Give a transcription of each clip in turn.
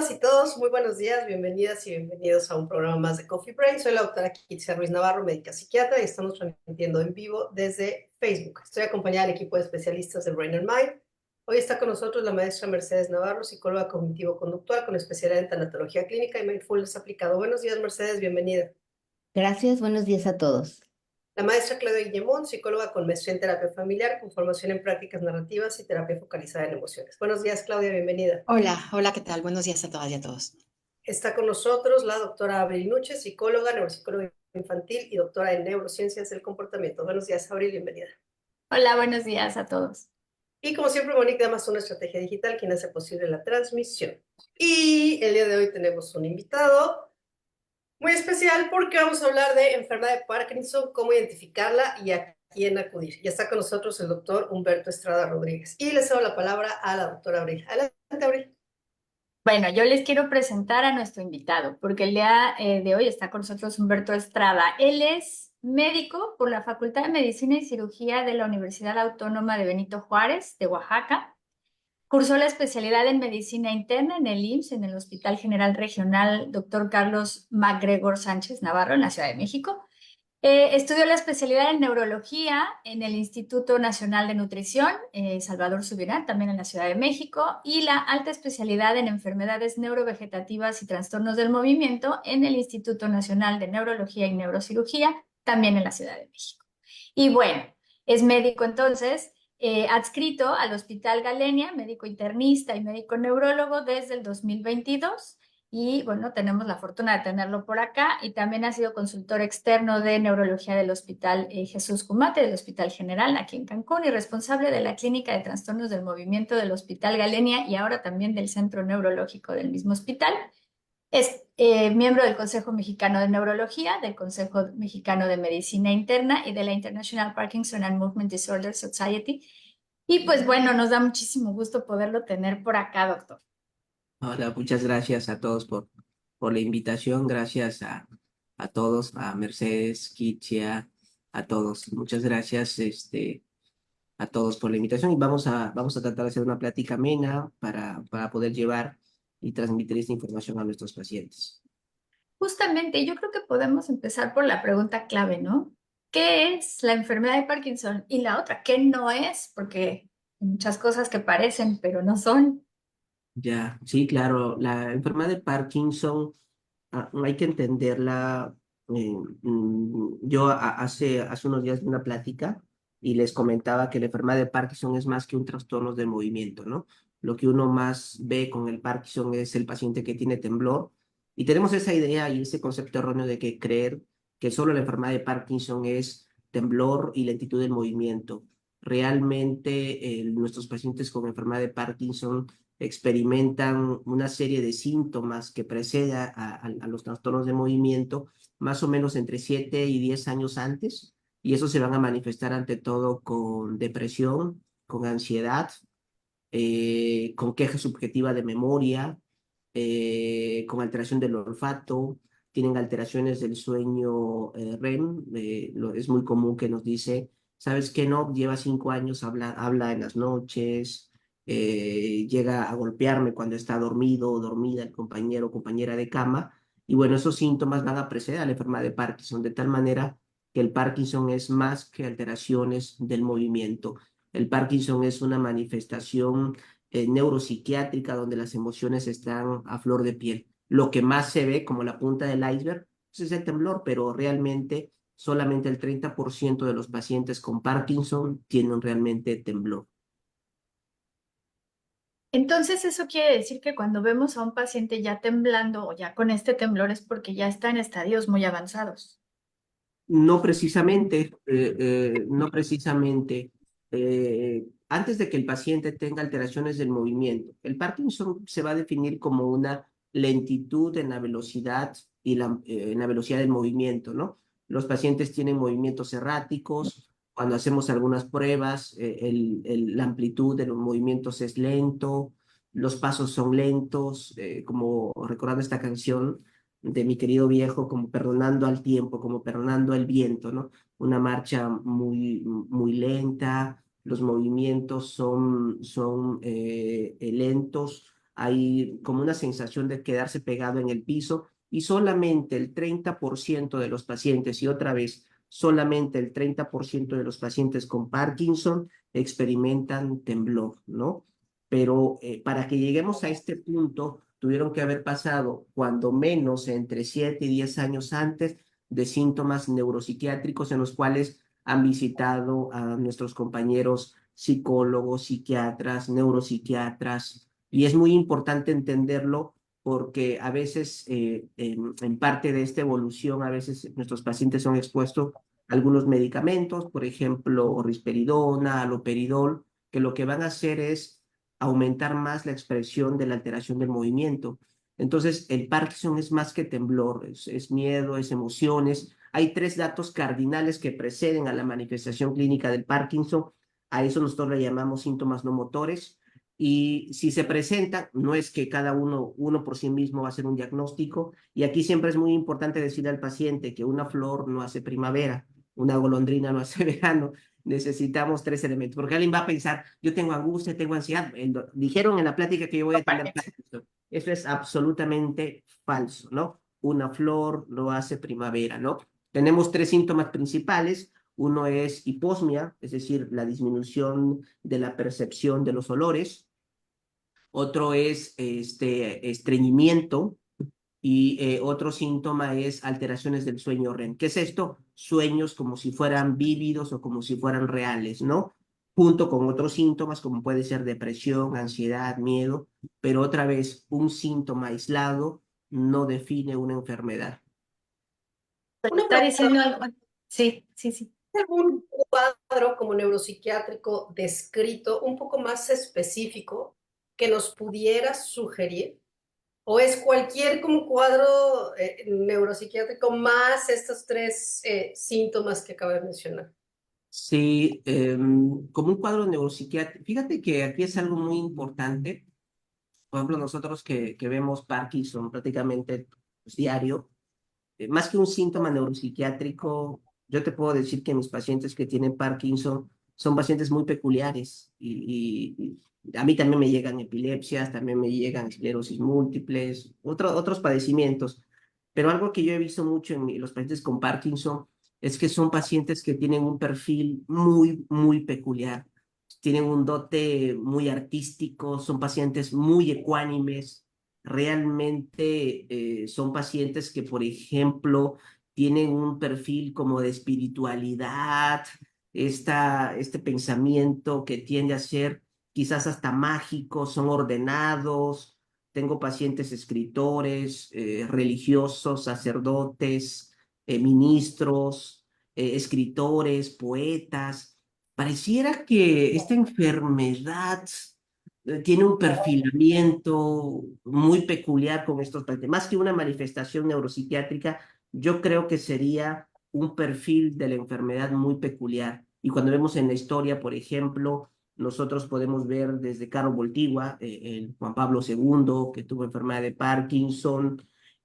todas y todos, muy buenos días, bienvenidas y bienvenidos a un programa más de Coffee Brain. Soy la doctora Kitsia Ruiz Navarro, médica psiquiatra, y estamos transmitiendo en vivo desde Facebook. Estoy acompañada del equipo de especialistas de Brain and Mind. Hoy está con nosotros la maestra Mercedes Navarro, psicóloga cognitivo-conductual con especialidad en tanatología clínica y mindfulness aplicado. Buenos días, Mercedes, bienvenida. Gracias, buenos días a todos. La maestra Claudia Guillemón, psicóloga con maestría en terapia familiar, con formación en prácticas narrativas y terapia focalizada en emociones. Buenos días, Claudia, bienvenida. Hola, ¿qué tal? Buenos días a todas y a todos. Está con nosotros la doctora Abril Nuche, psicóloga, neuropsicóloga infantil y doctora en neurociencias del comportamiento. Buenos días, Abril, bienvenida. Hola, buenos días a todos. Y como siempre, Monique Damas, una estrategia digital, quien hace posible la transmisión. Y el día de hoy tenemos un invitado muy especial porque vamos a hablar de enfermedad de Parkinson, cómo identificarla y a quién acudir. Ya está con nosotros el doctor Humberto Estrada Rodríguez. Y les cedo la palabra a la doctora Abril. Adelante, Abril. Bueno, yo les quiero presentar a nuestro invitado, porque el día de hoy está con nosotros Humberto Estrada. Él es médico por la Facultad de Medicina y Cirugía de la Universidad Autónoma de Benito Juárez, de Oaxaca. Cursó la especialidad en medicina interna en el IMSS, en el Hospital General Regional Dr. Carlos MacGregor Sánchez Navarro, en la Ciudad de México. Estudió la especialidad en neurología en el Instituto Nacional de Nutrición, Salvador Subirán, también en la Ciudad de México, y la alta especialidad en enfermedades neurovegetativas y trastornos del movimiento en el Instituto Nacional de Neurología y Neurocirugía, también en la Ciudad de México. Y bueno, es médico entonces, adscrito al Hospital Galenia, médico internista y médico neurólogo desde el 2022. Y bueno, tenemos la fortuna de tenerlo por acá y también ha sido consultor externo de neurología del Hospital Jesús Cumate, del Hospital General aquí en Cancún y responsable de la Clínica de Trastornos del Movimiento del Hospital Galenia y ahora también del Centro Neurológico del mismo hospital. Es miembro del Consejo Mexicano de Neurología, del Consejo Mexicano de Medicina Interna y de la International Parkinson and Movement Disorder Society. Y pues bueno, nos da muchísimo gusto poderlo tener por acá, doctor. Hola, muchas gracias a todos por la invitación. Gracias a todos, a Mercedes, Kitsia, a todos. Muchas gracias a todos por la invitación y vamos a tratar de hacer una plática amena para poder llevar y transmitir esta información a nuestros pacientes. Justamente, yo creo que podemos empezar por la pregunta clave, ¿no? ¿Qué es la enfermedad de Parkinson? Y la otra, ¿qué no es? Porque hay muchas cosas que parecen, pero no son. Ya, sí, claro, la enfermedad de Parkinson hay que entenderla. Yo hace unos días di una plática y les comentaba que la enfermedad de Parkinson es más que un trastorno del movimiento, ¿no? Lo que uno más ve con el Parkinson es el paciente que tiene temblor y tenemos esa idea y ese concepto erróneo de que creer que solo la enfermedad de Parkinson es temblor y lentitud del movimiento. Realmente nuestros pacientes con enfermedad de Parkinson experimentan una serie de síntomas que preceden a los trastornos de movimiento más o menos entre 7 y 10 años antes, y eso se van a manifestar ante todo con depresión, con ansiedad, con queja subjetiva de memoria, con alteración del olfato, tienen alteraciones del sueño REM. Es muy común que nos dice, ¿sabes qué? No, lleva 5 años, habla en las noches, llega a golpearme cuando está dormido o dormida el compañero o compañera de cama. Y bueno, esos síntomas van a preceder a la enfermedad de Parkinson, de tal manera que el Parkinson es más que alteraciones del movimiento. El Parkinson es una manifestación neuropsiquiátrica donde las emociones están a flor de piel. Lo que más se ve como la punta del iceberg pues, es el temblor, pero realmente solamente el 30% de los pacientes con Parkinson tienen realmente temblor. Entonces, eso quiere decir que cuando vemos a un paciente ya temblando o ya con este temblor es porque ya está en estadios muy avanzados. No precisamente, no precisamente. Antes de que el paciente tenga alteraciones del movimiento, el Parkinson se va a definir como una lentitud en la velocidad y en la velocidad del movimiento, ¿no? Los pacientes tienen movimientos erráticos. Cuando hacemos algunas pruebas, la amplitud de los movimientos es lento, los pasos son lentos, como recordando esta canción de mi querido viejo, como perdonando al tiempo, como perdonando al viento, ¿no? Una marcha muy lenta, los movimientos son lentos, hay como una sensación de quedarse pegado en el piso y solamente el 30% de los pacientes, y otra vez, solamente el 30% de los pacientes con Parkinson experimentan temblor, ¿no? Pero para que lleguemos a este punto, tuvieron que haber pasado cuando menos entre 7 y 10 años antes de síntomas neuropsiquiátricos en los cuales han visitado a nuestros compañeros psicólogos, psiquiatras, neuropsiquiatras, y es muy importante entenderlo porque a veces, en parte de esta evolución, a veces nuestros pacientes son expuestos a algunos medicamentos, por ejemplo, risperidona, aloperidol, que lo que van a hacer es aumentar más la expresión de la alteración del movimiento. Entonces, el Parkinson es más que temblor, es miedo, es emociones. Hay tres datos cardinales que preceden a la manifestación clínica del Parkinson. A eso nosotros le llamamos síntomas no motores. Y si se presentan, no es que cada uno por sí mismo va a hacer un diagnóstico. Y aquí siempre es muy importante decirle al paciente que una flor no hace primavera, una golondrina no hace verano. Necesitamos tres elementos, porque alguien va a pensar, yo tengo angustia, tengo ansiedad. Dijeron en la plática que yo voy a tener Parkinson. Eso es absolutamente falso, ¿no? Una flor no hace primavera, ¿no? Tenemos tres síntomas principales. Uno es hiposmia, es decir, la disminución de la percepción de los olores. Otro es estreñimiento y otro síntoma es alteraciones del sueño REM. ¿Qué es esto? Sueños como si fueran vívidos o como si fueran reales, ¿no? Junto con otros síntomas como puede ser depresión, ansiedad, miedo, pero otra vez, un síntoma aislado no define una enfermedad. Una Está pregunta, diciendo algo. Sí, sí, sí. ¿hay algún cuadro como neuropsiquiátrico descrito un poco más específico que nos pudiera sugerir? ¿O es cualquier como cuadro neuropsiquiátrico más estos tres síntomas que acabo de mencionar? Sí, como un cuadro neuropsiquiátrico. Fíjate que aquí es algo muy importante. Por ejemplo, nosotros que vemos Parkinson prácticamente pues, diario, más que un síntoma neuropsiquiátrico, yo te puedo decir que mis pacientes que tienen Parkinson son pacientes muy peculiares y a mí también me llegan epilepsias, también me llegan esclerosis múltiples, otros padecimientos. Pero algo que yo he visto mucho en los pacientes con Parkinson es que son pacientes que tienen un perfil muy, muy peculiar. Tienen un dote muy artístico, son pacientes muy ecuánimes, realmente son pacientes que, por ejemplo, tienen un perfil como de espiritualidad, este pensamiento que tiende a ser quizás hasta mágico, son ordenados. Tengo pacientes escritores, religiosos, sacerdotes, ministros, escritores, poetas. Pareciera que esta enfermedad tiene un perfilamiento muy peculiar con estos pacientes. Más que una manifestación neuropsiquiátrica, yo creo que sería un perfil de la enfermedad muy peculiar. Y cuando vemos en la historia, por ejemplo, nosotros podemos ver desde Carlo Voltigua, el Juan Pablo II, que tuvo enfermedad de Parkinson,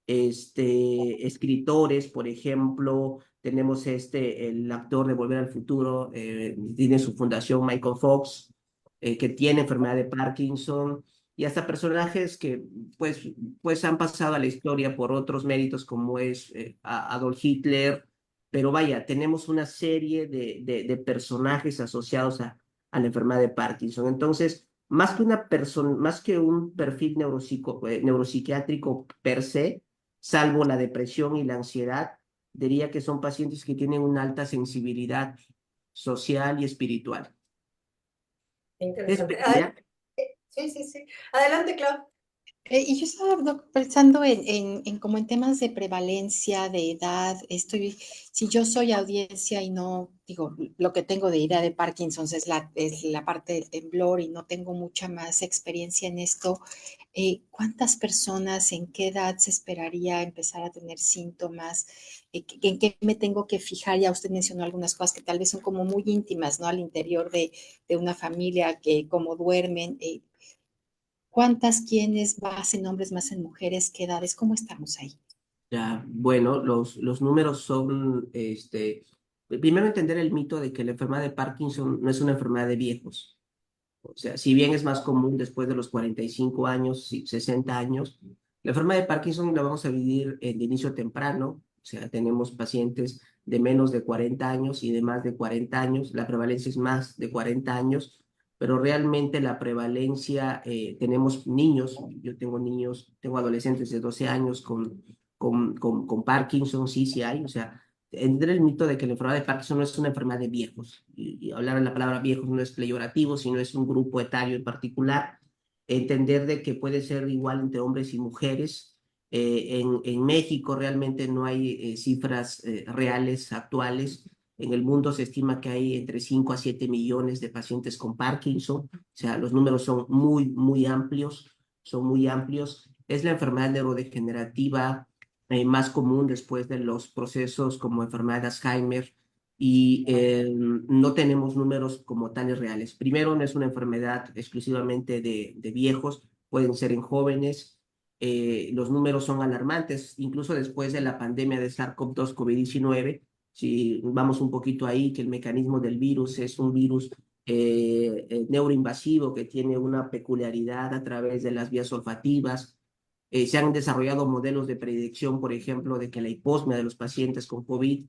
escritores, por ejemplo, tenemos el actor de Volver al Futuro, tiene su fundación Michael Fox, que tiene enfermedad de Parkinson, y hasta personajes que pues han pasado a la historia por otros méritos como es Adolf Hitler, pero vaya, tenemos una serie de personajes asociados a la enfermedad de Parkinson. Entonces, más que un perfil neuropsiquiátrico per se, salvo la depresión y la ansiedad, diría que son pacientes que tienen una alta sensibilidad social y espiritual. Es Interesante. peculiar. Sí, sí, sí. Adelante, Clau. Y yo estaba pensando en como en temas de prevalencia, de edad. Si yo soy audiencia y no, digo, lo que tengo de idea de Parkinson es la parte del temblor y no tengo mucha más experiencia en esto, ¿cuántas personas, en qué edad se esperaría empezar a tener síntomas? ¿En qué me tengo que fijar? Ya usted mencionó algunas cosas que tal vez son como muy íntimas, ¿no? Al interior de una familia, que cómo duermen. ¿Cuántas, quiénes, más en hombres, más en mujeres, qué edades? ¿Cómo estamos ahí? Ya, bueno, los números son, primero entender el mito de que la enfermedad de Parkinson no es una enfermedad de viejos. O sea, si bien es más común después de los 45 años, 60 años, la enfermedad de Parkinson la vamos a vivir de inicio temprano. O sea, tenemos pacientes de menos de 40 años y de más de 40 años. La prevalencia es más de 40 años, pero realmente la prevalencia, tenemos niños, yo tengo niños, tengo adolescentes de 12 años con Parkinson, sí, sí hay. O sea, entender el mito de que la enfermedad de Parkinson no es una enfermedad de viejos. Y hablar de la palabra viejos no es peyorativo, sino es un grupo etario en particular. Entender de que puede ser igual entre hombres y mujeres. En México realmente no hay cifras reales, actuales. En el mundo se estima que hay entre 5 a 7 millones de pacientes con Parkinson. O sea, los números son muy, muy amplios. Son muy amplios. Es la enfermedad neurodegenerativa más común después de los procesos como enfermedad de Alzheimer y no tenemos números como tales reales. Primero, no es una enfermedad exclusivamente de viejos, pueden ser en jóvenes. Los números son alarmantes, incluso después de la pandemia de SARS-CoV-2, COVID-19. Si vamos un poquito ahí, que el mecanismo del virus es un virus neuroinvasivo que tiene una peculiaridad a través de las vías olfativas. Se han desarrollado modelos de predicción, por ejemplo, de que la hiposmia de los pacientes con COVID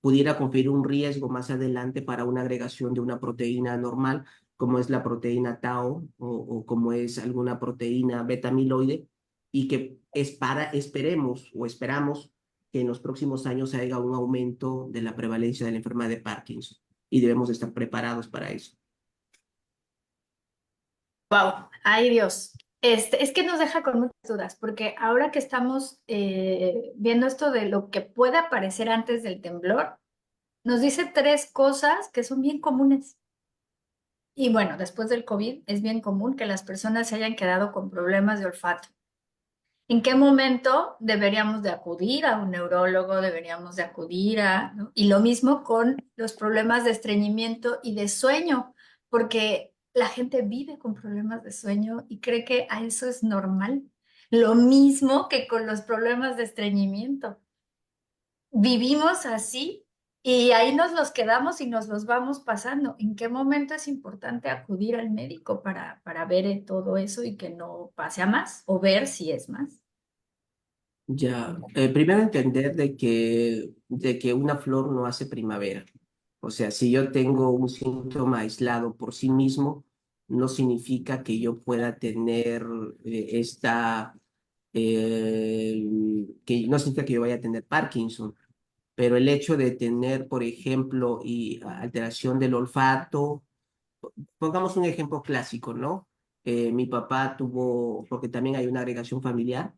pudiera conferir un riesgo más adelante para una agregación de una proteína normal, como es la proteína tau o como es alguna proteína beta-amiloide, y que esperemos o esperamos que en los próximos años haya un aumento de la prevalencia de la enfermedad de Parkinson y debemos estar preparados para eso. Wow, ay Dios. Es que nos deja con muchas dudas, porque ahora que estamos viendo esto de lo que puede aparecer antes del temblor, nos dice tres cosas que son bien comunes. Y bueno, después del COVID es bien común que las personas se hayan quedado con problemas de olfato. ¿En qué momento deberíamos de acudir a un neurólogo? Deberíamos de acudir a, ¿no? Y lo mismo con los problemas de estreñimiento y de sueño, porque la gente vive con problemas de sueño y cree que a eso es normal. Lo mismo que con los problemas de estreñimiento. Vivimos así y ahí nos los quedamos y nos los vamos pasando. ¿En qué momento es importante acudir al médico para ver todo eso y que no pase a más o ver si es más? Ya, primero entender de que una flor no hace primavera. O sea, si yo tengo un síntoma aislado por sí mismo, no significa que yo pueda tener que no significa que yo vaya a tener Parkinson, pero el hecho de tener, por ejemplo, alteración del olfato, pongamos un ejemplo clásico, ¿no? Mi papá tuvo, porque también hay una agregación familiar,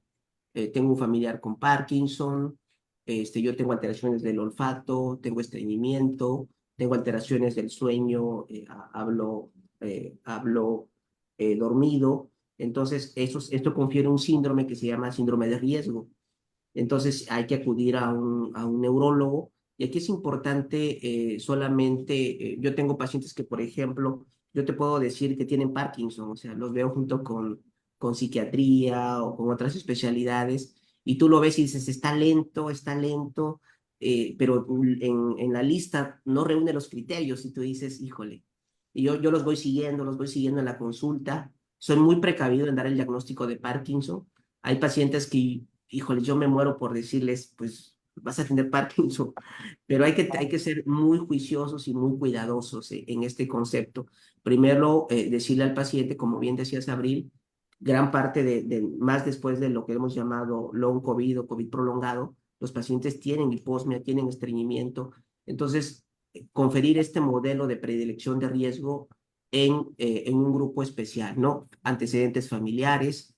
tengo un familiar con Parkinson, yo tengo alteraciones del olfato, tengo estreñimiento, tengo alteraciones del sueño, hablo dormido. Entonces, esto confiere un síndrome que se llama síndrome de riesgo. Entonces, hay que acudir a un neurólogo. Y aquí es importante solamente, yo tengo pacientes que, por ejemplo, yo te puedo decir que tienen Parkinson, o sea, los veo junto con psiquiatría o con otras especialidades, y tú lo ves y dices, está lento, pero en la lista no reúne los criterios y tú dices, híjole, y yo los voy siguiendo en la consulta, soy muy precavido en dar el diagnóstico de Parkinson. Hay pacientes que, híjole, yo me muero por decirles, pues vas a tener Parkinson, pero hay que ser muy juiciosos y muy cuidadosos en este concepto. Primero, decirle al paciente, como bien decías, Abril, gran parte más después de lo que hemos llamado long COVID o COVID prolongado, los pacientes tienen hiposmia, tienen estreñimiento. Entonces, conferir este modelo de predilección de riesgo en un grupo especial, ¿no? Antecedentes familiares,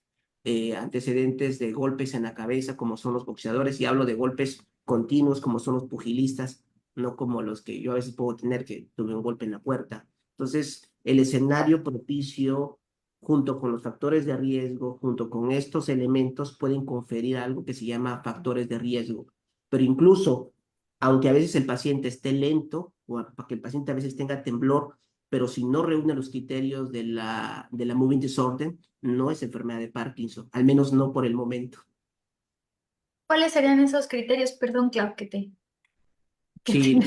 antecedentes de golpes en la cabeza, como son los boxeadores, y hablo de golpes continuos, como son los pugilistas, no como los que yo a veces puedo tener, que tuve un golpe en la puerta. Entonces, el escenario propicio, junto con los factores de riesgo, junto con estos elementos, pueden conferir algo que se llama factores de riesgo. Pero incluso, aunque a veces el paciente esté lento, para que el paciente a veces tenga temblor, pero si no reúne los criterios de la moving disorder, no es enfermedad de Parkinson, al menos no por el momento. ¿Cuáles serían esos criterios? Perdón, Clau, que te... Sí,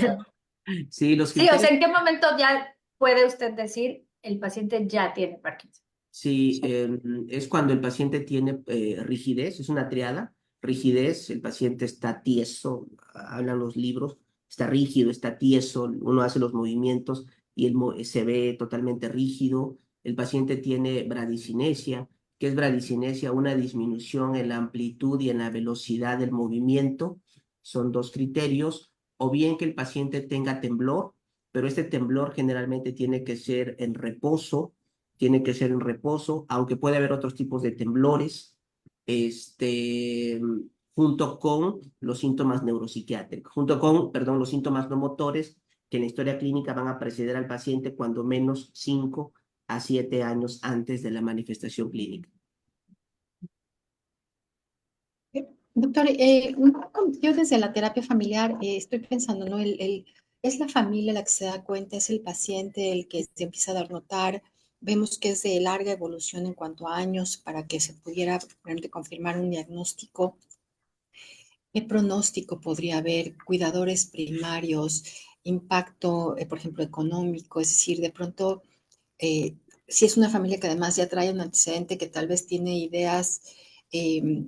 sí, los Sí, o sea, criterios, ¿en qué momento ya puede usted decir el paciente ya tiene Parkinson? Sí, es cuando el paciente tiene rigidez, es una triada, rigidez, el paciente está tieso, hablan los libros, está rígido, está tieso, uno hace los movimientos y se ve totalmente rígido. El paciente tiene bradicinesia. ¿Qué es bradicinesia? Una disminución en la amplitud y en la velocidad del movimiento. Son dos criterios, o bien que el paciente tenga temblor, pero este temblor generalmente tiene que ser en reposo, aunque puede haber otros tipos de temblores, este, junto con los síntomas neuropsiquiátricos, junto con, perdón, los síntomas no motores que en la historia clínica van a preceder al paciente cuando menos 5 a 7 años antes de la manifestación clínica. Doctor, yo desde la terapia familiar estoy pensando, ¿no? Es la familia la que se da cuenta, es el paciente el que se empieza a dar notar. Vemos que es de larga evolución en cuanto a años para que se pudiera realmente confirmar un diagnóstico. ¿Qué pronóstico podría haber? Cuidadores primarios, impacto, por ejemplo, económico, es decir, de pronto, eh, si es una familia que además ya trae un antecedente que tal vez tiene ideas eh,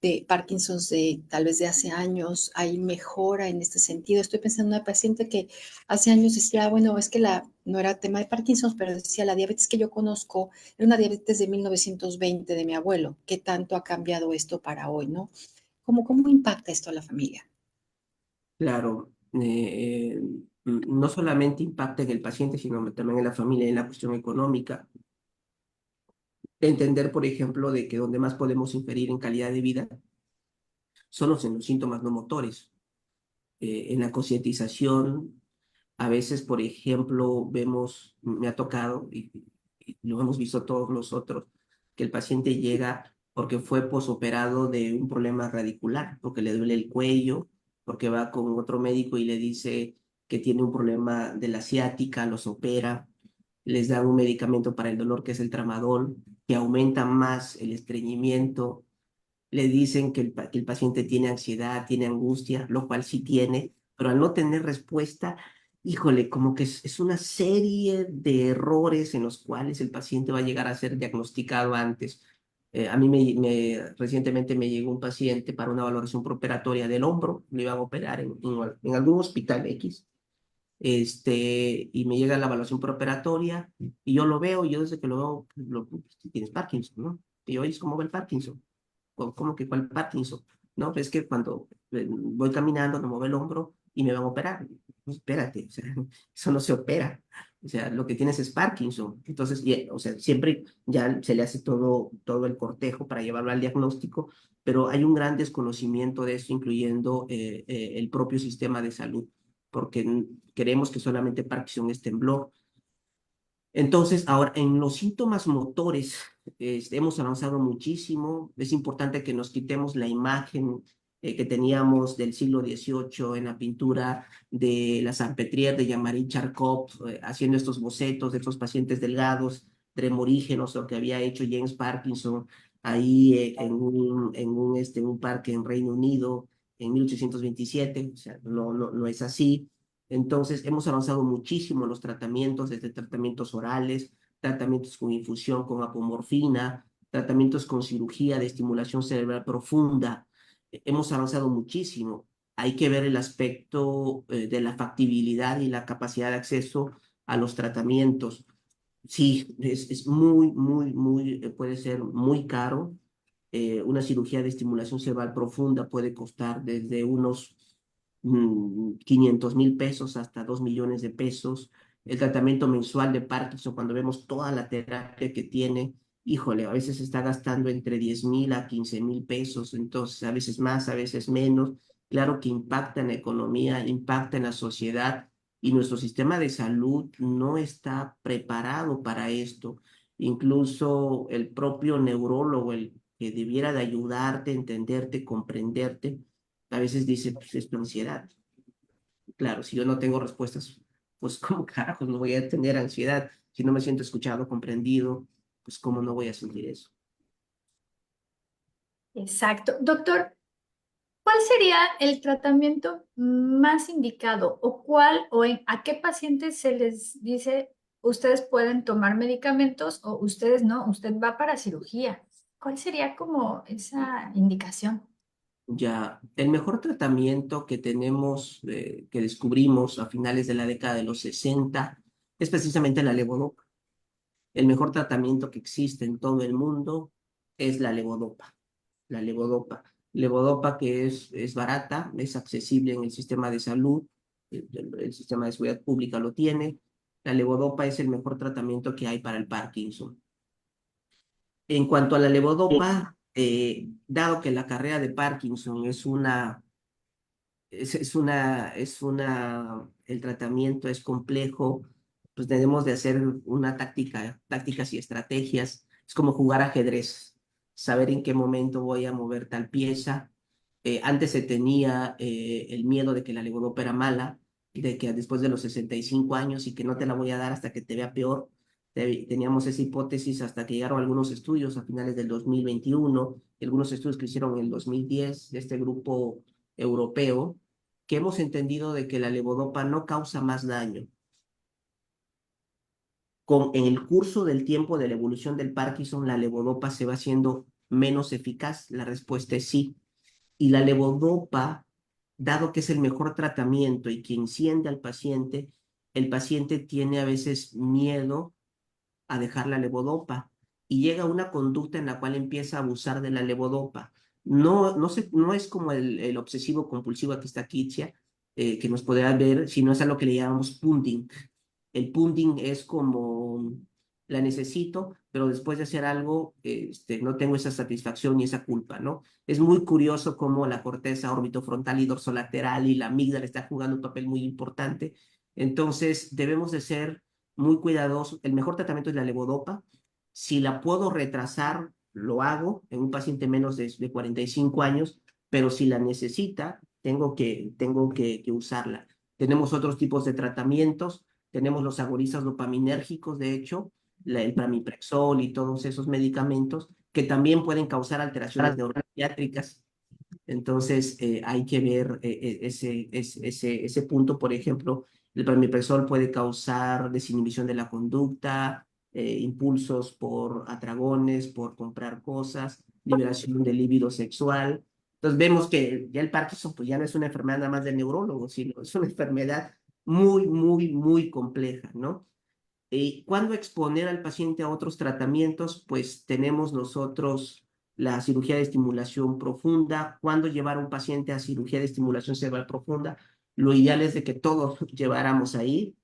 de Parkinson's de tal vez de hace años, hay mejora en este sentido. Estoy pensando en una paciente que hace años decía, bueno, es que no era tema de Parkinson's, pero decía, la diabetes que yo conozco era una diabetes de 1920 de mi abuelo. ¿Qué tanto ha cambiado esto para hoy, no? ¿Cómo impacta esto a la familia? Claro, no solamente impacta en el paciente, sino también en la familia, en la cuestión económica. Entender, por ejemplo, de que donde más podemos inferir en calidad de vida son en los síntomas no motores, en la concientización. A veces, por ejemplo, me ha tocado, y lo hemos visto todos nosotros, que el paciente llega porque fue posoperado de un problema radicular, porque le duele el cuello, porque va con otro médico y le dice que tiene un problema de la ciática, los opera, les dan un medicamento para el dolor que es el tramadol, que aumenta más el estreñimiento, le dicen que el paciente tiene ansiedad, tiene angustia, lo cual sí tiene, pero al no tener respuesta, híjole, como que es una serie de errores en los cuales el paciente va a llegar a ser diagnosticado antes. A mí recientemente me llegó un paciente para una valoración preoperatoria del hombro, lo iban a operar en algún hospital X, y me llega la evaluación preoperatoria y yo lo veo, y yo desde que lo veo, tienes Parkinson, ¿no? Y yo, ¿es cómo va el Parkinson? ¿Cómo que cuál Parkinson? No, pues es que cuando voy caminando me mueve el hombro y me van a operar. Pues espérate, o sea, eso no se opera. O sea, lo que tienes es Parkinson. Entonces, o sea, siempre ya se le hace todo el cortejo para llevarlo al diagnóstico, pero hay un gran desconocimiento de esto, incluyendo el propio sistema de salud, porque creemos que solamente Parkinson es temblor. Entonces, ahora, en los síntomas motores, hemos avanzado muchísimo. Es importante que nos quitemos la imagen que teníamos del siglo XVIII en la pintura de la Salpêtrière de Jean-Marie Charcot, haciendo estos bocetos de estos pacientes delgados, tremorígenos, lo que había hecho James Parkinson ahí en un parque en Reino Unido en 1827. O sea, no es así. Entonces, hemos avanzado muchísimo en los tratamientos, desde tratamientos orales, tratamientos con infusión con apomorfina, tratamientos con cirugía de estimulación cerebral profunda. Hemos avanzado muchísimo. Hay que ver el aspecto de la factibilidad y la capacidad de acceso a los tratamientos. Sí, es muy, muy, muy, puede ser muy caro. Una cirugía de estimulación cerebral profunda puede costar desde unos 500,000 pesos hasta 2 millones de pesos. El tratamiento mensual de Parkinson, cuando vemos toda la terapia que tiene, híjole, a veces se está gastando entre 10,000 a 15,000 pesos, entonces a veces más, a veces menos. Claro que impacta en la economía, impacta en la sociedad, y nuestro sistema de salud no está preparado para esto. Incluso el propio neurólogo, el que debiera de ayudarte, entenderte, comprenderte, a veces dice, pues es tu ansiedad. Claro, si yo no tengo respuestas, pues ¿cómo carajos no voy a tener ansiedad? Si no me siento escuchado, comprendido, pues ¿cómo no voy a sentir eso? Exacto. Doctor, ¿cuál sería el tratamiento más indicado o a qué pacientes se les dice ustedes pueden tomar medicamentos o ustedes no, usted va para cirugía. ¿Cuál sería como esa indicación? Ya, el mejor tratamiento que tenemos, que descubrimos a finales de la década de los 60, es precisamente la levodopa. El mejor tratamiento que existe en todo el mundo es la levodopa. La levodopa. Levodopa que es barata, es accesible en el sistema de salud, el sistema de seguridad pública lo tiene. La levodopa es el mejor tratamiento que hay para el Parkinson. En cuanto a la levodopa, dado que la carrera de Parkinson el tratamiento es complejo, pues tenemos de hacer una tácticas y estrategias. Es como jugar ajedrez, saber en qué momento voy a mover tal pieza. Antes se tenía el miedo de que la levodopa era mala, de que después de los 65 años y que no te la voy a dar hasta que te vea peor. Teníamos esa hipótesis hasta que llegaron algunos estudios a finales del 2021, algunos estudios que hicieron en el 2010 de este grupo europeo, que hemos entendido de que la levodopa no causa más daño. En el curso del tiempo de la evolución del Parkinson, la levodopa se va haciendo menos eficaz. La respuesta es sí. Y la levodopa, dado que es el mejor tratamiento y que enciende al paciente, el paciente tiene a veces miedo a dejar la levodopa y llega a una conducta en la cual empieza a abusar de la levodopa. No es como el obsesivo compulsivo, aquí está Kitsia, que nos podrá ver, sino es a lo que le llamamos punding. El punding es como la necesito, pero después de hacer algo, no tengo esa satisfacción ni esa culpa, ¿no? Es muy curioso cómo la corteza orbitofrontal y dorsolateral y la amígdala está jugando un papel muy importante. Entonces, debemos de ser muy cuidadosos. El mejor tratamiento es la levodopa. Si la puedo retrasar, lo hago en un paciente menos de 45 años, pero si la necesita, tengo que usarla. Tenemos otros tipos de tratamientos. Tenemos los agonistas dopaminérgicos, de hecho, el pramiprazol y todos esos medicamentos que también pueden causar alteraciones neuropsiquiátricas. Entonces, hay que ver ese punto. Por ejemplo, el pramiprazol puede causar desinhibición de la conducta, impulsos por atragones, por comprar cosas, liberación de libido sexual. Entonces, vemos que ya el Parkinson pues, ya no es una enfermedad nada más del neurólogo, sino es una enfermedad muy, muy, muy compleja, ¿no? ¿Cuándo exponer al paciente a otros tratamientos? Pues tenemos nosotros la cirugía de estimulación profunda. ¿Cuándo llevar a un paciente a cirugía de estimulación cerebral profunda? Lo ideal es de que todos lleváramos ahí.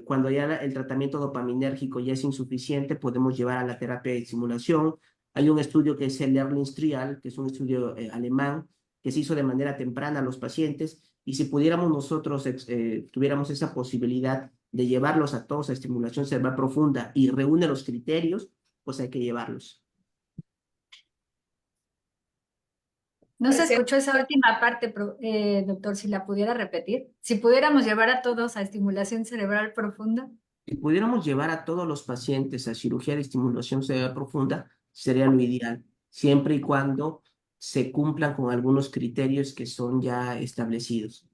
Cuando ya el tratamiento dopaminérgico ya es insuficiente, podemos llevar a la terapia de estimulación. Hay un estudio que es el Erlings Trial, que es un estudio alemán, que se hizo de manera temprana a los pacientes, y si pudiéramos nosotros, tuviéramos esa posibilidad de llevarlos a todos a estimulación cerebral profunda y reúne los criterios, pues hay que llevarlos. No se Parecía- escuchó esa última parte, doctor, si la pudiera repetir. Si pudiéramos llevar a todos a estimulación cerebral profunda. Si pudiéramos llevar a todos los pacientes a cirugía de estimulación cerebral profunda, sería lo ideal, siempre y cuando se cumplan con algunos criterios que son ya establecidos.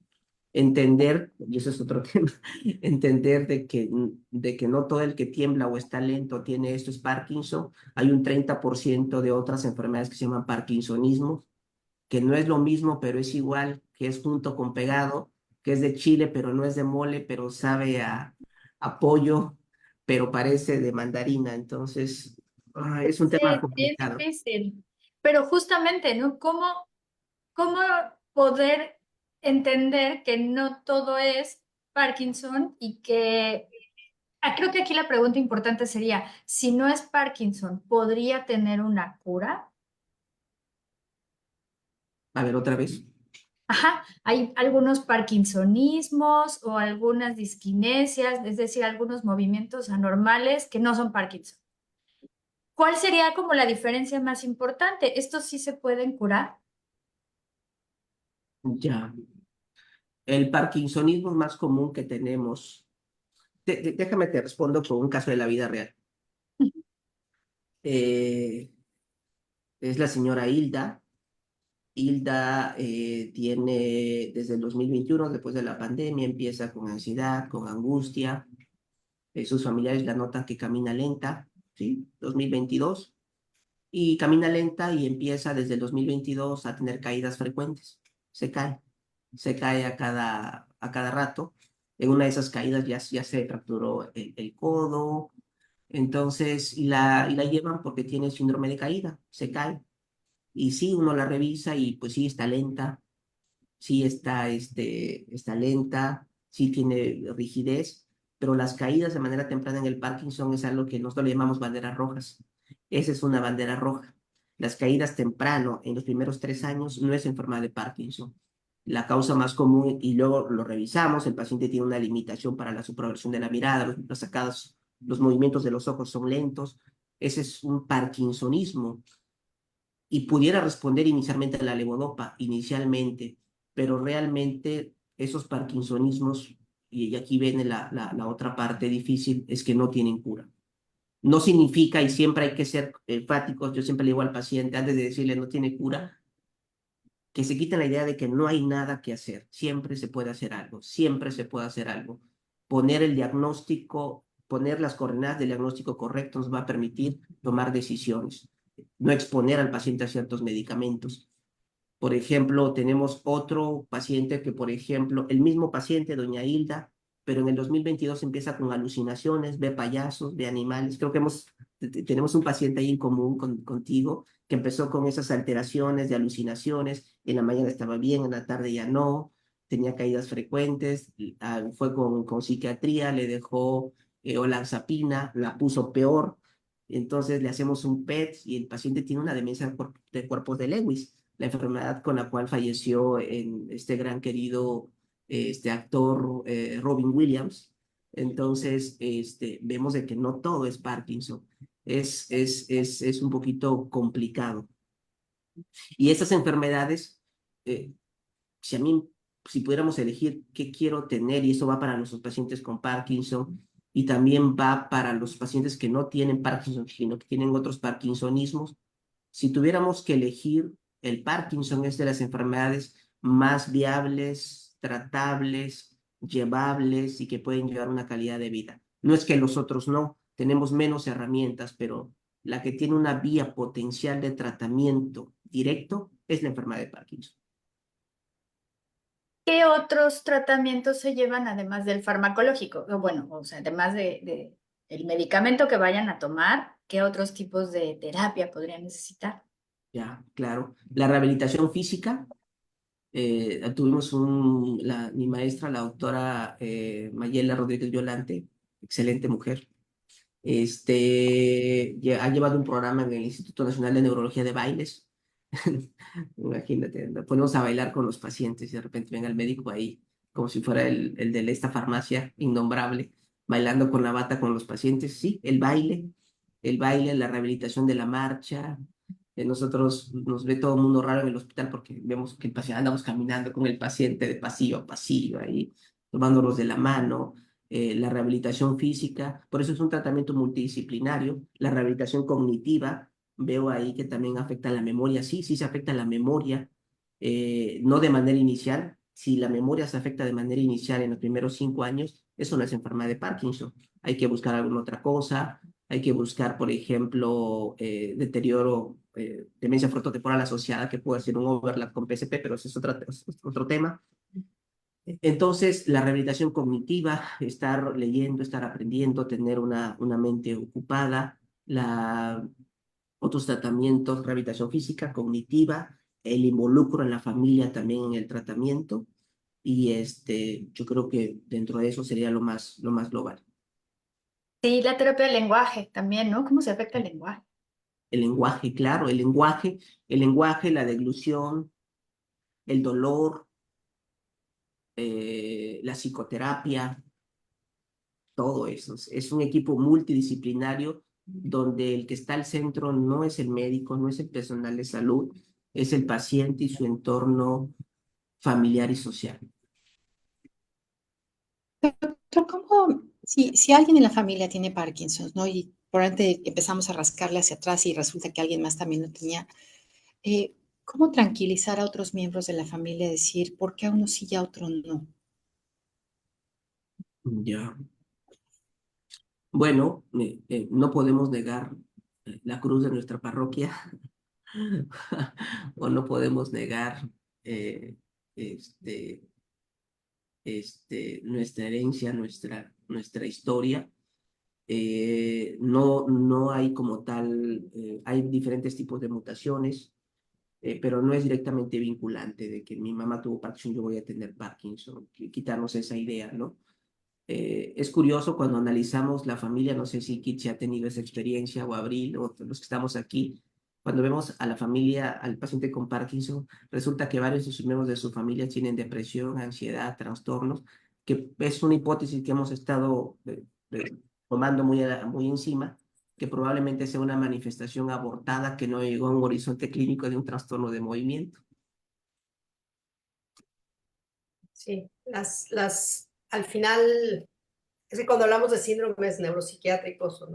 Entender, y eso es otro tema, entender de que no todo el que tiembla o está lento tiene esto es Parkinson. Hay un 30% de otras enfermedades que se llaman parkinsonismo, que no es lo mismo, pero es igual, que es junto con pegado, que es de chile, pero no es de mole, pero sabe a pollo, pero parece de mandarina. Entonces, es un Sí, tema sí, es complicado. difícil. Pero justamente, ¿no? ¿Cómo poder entender que no todo es Parkinson y que... creo que aquí la pregunta importante sería, si no es Parkinson, ¿podría tener una cura? A ver, otra vez. Ajá, hay algunos parkinsonismos o algunas disquinesias, es decir, algunos movimientos anormales que no son Parkinson. ¿Cuál sería como la diferencia más importante? ¿Estos sí se pueden curar? Ya. El parkinsonismo más común que tenemos. Déjame te respondo con un caso de la vida real. Eh, es la señora Hilda. Hilda tiene desde el 2021, después de la pandemia, empieza con ansiedad, con angustia. Sus familiares la notan que camina lenta, ¿sí? 2022, y camina lenta y empieza desde el 2022 a tener caídas frecuentes. Se cae, se cae a cada rato. En una de esas caídas ya se fracturó el codo, entonces, y la llevan porque tiene síndrome de caída, se cae. Y sí, uno la revisa y pues sí, está lenta, sí está lenta, sí tiene rigidez, pero las caídas de manera temprana en el Parkinson es algo que nosotros le llamamos banderas rojas. Esa es una bandera roja. Las caídas temprano, en los primeros 3 años, no es enfermedad de Parkinson. La causa más común, y luego lo revisamos, el paciente tiene una limitación para la supraversión de la mirada, los sacados, los movimientos de los ojos son lentos. Ese es un parkinsonismo y pudiera responder inicialmente a la levodopa, inicialmente, pero realmente esos parkinsonismos, y aquí viene la otra parte difícil, es que no tienen cura. No significa, y siempre hay que ser enfáticos, yo siempre le digo al paciente, antes de decirle no tiene cura, que se quiten la idea de que no hay nada que hacer. Siempre se puede hacer algo, siempre se puede hacer algo. Poner el diagnóstico, poner las coordenadas del diagnóstico correcto nos va a permitir tomar decisiones, no exponer al paciente a ciertos medicamentos. Por ejemplo, tenemos otro paciente que, por ejemplo, el mismo paciente, doña Hilda, pero en el 2022 empieza con alucinaciones, ve payasos, ve animales. Creo que tenemos un paciente ahí en común contigo que empezó con esas alteraciones de alucinaciones. En la mañana estaba bien, en la tarde ya no, tenía caídas frecuentes, fue con psiquiatría, le dejó olanzapina, la puso peor. Entonces le hacemos un PET y el paciente tiene una demencia de cuerpos de Lewis, la enfermedad con la cual falleció en este gran querido este actor Robin Williams. Entonces, vemos de que no todo es Parkinson, es un poquito complicado. Y estas enfermedades, eh, si a mí, si pudiéramos elegir qué quiero tener, y eso va para nuestros pacientes con Parkinson, y también va para los pacientes que no tienen Parkinson, sino que tienen otros parkinsonismos, si tuviéramos que elegir, el Parkinson es de las enfermedades más viables, tratables, llevables y que pueden llevar una calidad de vida. No es que los otros no, tenemos menos herramientas, pero la que tiene una vía potencial de tratamiento directo es la enfermedad de Parkinson. ¿Qué otros tratamientos se llevan además del farmacológico? O bueno, o sea, además de el medicamento que vayan a tomar, ¿qué otros tipos de terapia podrían necesitar? Ya, claro. La rehabilitación física, tuvimos mi maestra, la doctora Mayela Rodríguez Violante, excelente mujer. Ha llevado un programa en el Instituto Nacional de Neurología de Bailes. Imagínate, nos ponemos a bailar con los pacientes y de repente venga el médico ahí, como si fuera el de esta farmacia innombrable, bailando con la bata con los pacientes. Sí, el baile, la rehabilitación de la marcha. Nosotros nos ve todo el mundo raro en el hospital porque vemos que el paciente, andamos caminando con el paciente de pasillo a pasillo ahí, tomándolos de la mano. La rehabilitación física, por eso es un tratamiento multidisciplinario. La rehabilitación cognitiva, veo ahí que también afecta a la memoria. Sí, sí se afecta a la memoria, no de manera inicial. Si la memoria se afecta de manera inicial en los primeros 5 años, eso no es enfermedad de Parkinson. Hay que buscar alguna otra cosa. Hay que buscar, por ejemplo, deterioro, demencia frontotemporal asociada, que puede ser un overlap con PSP, pero ese es otro tema. Entonces, la rehabilitación cognitiva, estar leyendo, estar aprendiendo, tener una mente ocupada, otros tratamientos, rehabilitación física, cognitiva, el involucro en la familia también en el tratamiento, y yo creo que dentro de eso sería lo más global. Sí, la terapia del lenguaje también, ¿no? ¿Cómo se afecta el lenguaje? El lenguaje, claro, el lenguaje, la deglución, el dolor, la psicoterapia, todo eso. Es un equipo multidisciplinario donde el que está al centro no es el médico, no es el personal de salud, es el paciente y su entorno familiar y social. Pero ¿cómo, si alguien en la familia tiene Parkinson, ¿no? Y por antes empezamos a rascarle hacia atrás y resulta que alguien más también lo tenía, ¿cómo tranquilizar a otros miembros de la familia? Decir, ¿por qué a uno sí y a otro no? Ya. Bueno, no podemos negar la cruz de nuestra parroquia o no podemos negar eh, este, nuestra herencia, nuestra historia. No hay como tal, hay diferentes tipos de mutaciones, pero no es directamente vinculante de que mi mamá tuvo Parkinson, yo voy a tener Parkinson, quitarnos esa idea, ¿no? Es curioso cuando analizamos la familia, no sé si Kitsi ha tenido esa experiencia o Abril o los que estamos aquí, cuando vemos a la familia, al paciente con Parkinson, resulta que varios de sus miembros de su familia tienen depresión, ansiedad, trastornos, que es una hipótesis que hemos estado tomando muy encima, que probablemente sea una manifestación abortada que no llegó a un horizonte clínico de un trastorno de movimiento. Sí, al final, es que cuando hablamos de síndromes neuropsiquiátricos,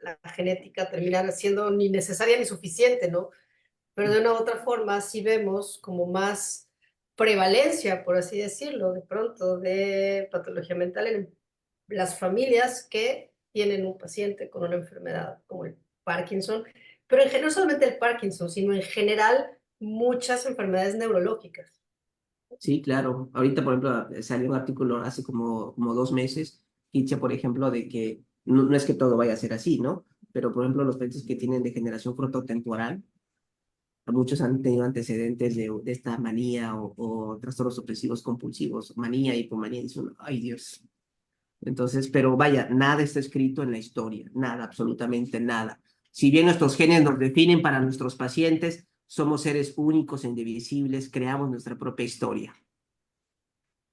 la genética termina siendo ni necesaria ni suficiente, ¿no? Pero de una u otra forma sí vemos como más prevalencia, por así decirlo, de pronto, de patología mental en las familias que tienen un paciente con una enfermedad como el Parkinson, pero no solamente el Parkinson, sino en general muchas enfermedades neurológicas. Sí, claro. Ahorita, por ejemplo, salió un artículo hace como 2 meses, Kitsia, por ejemplo, de que no es que todo vaya a ser así, ¿no? Pero, por ejemplo, los pacientes que tienen degeneración frontotemporal, muchos han tenido antecedentes de esta manía o trastornos obsesivos compulsivos, manía, hipomanía, y dicen, ay Dios. Entonces, pero vaya, nada está escrito en la historia, nada, absolutamente nada. Si bien nuestros genes nos definen para nuestros pacientes, somos seres únicos e indivisibles, creamos nuestra propia historia.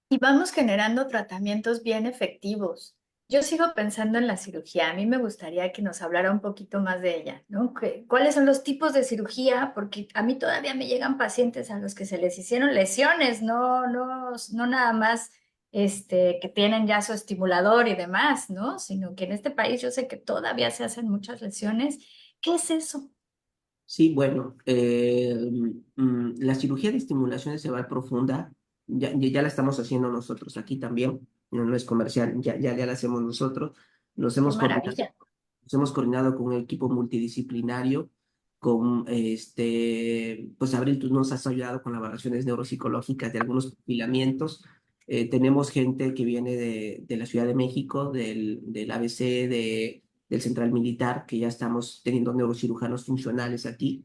Y vamos generando tratamientos bien efectivos. Yo sigo pensando en la cirugía. A mí me gustaría que nos hablara un poquito más de ella, ¿no? ¿Cuáles son los tipos de cirugía? Porque a mí todavía me llegan pacientes a los que se les hicieron lesiones, no nada más que tienen ya su estimulador y demás, ¿no? Sino que en este país yo sé que todavía se hacen muchas lesiones. ¿Qué es eso? Sí, bueno, la cirugía de estimulación cerebral profunda ya la estamos haciendo nosotros aquí también, no es comercial, ya la hacemos nosotros. Nos ¡Qué hemos coordinado, maravilla! nos hemos coordinado con un equipo multidisciplinario, con pues Abril, tú nos has ayudado con las evaluaciones neuropsicológicas de algunos perfilamientos. Tenemos gente que viene de la Ciudad de México, del ABC, del Central Militar, que ya estamos teniendo neurocirujanos funcionales aquí,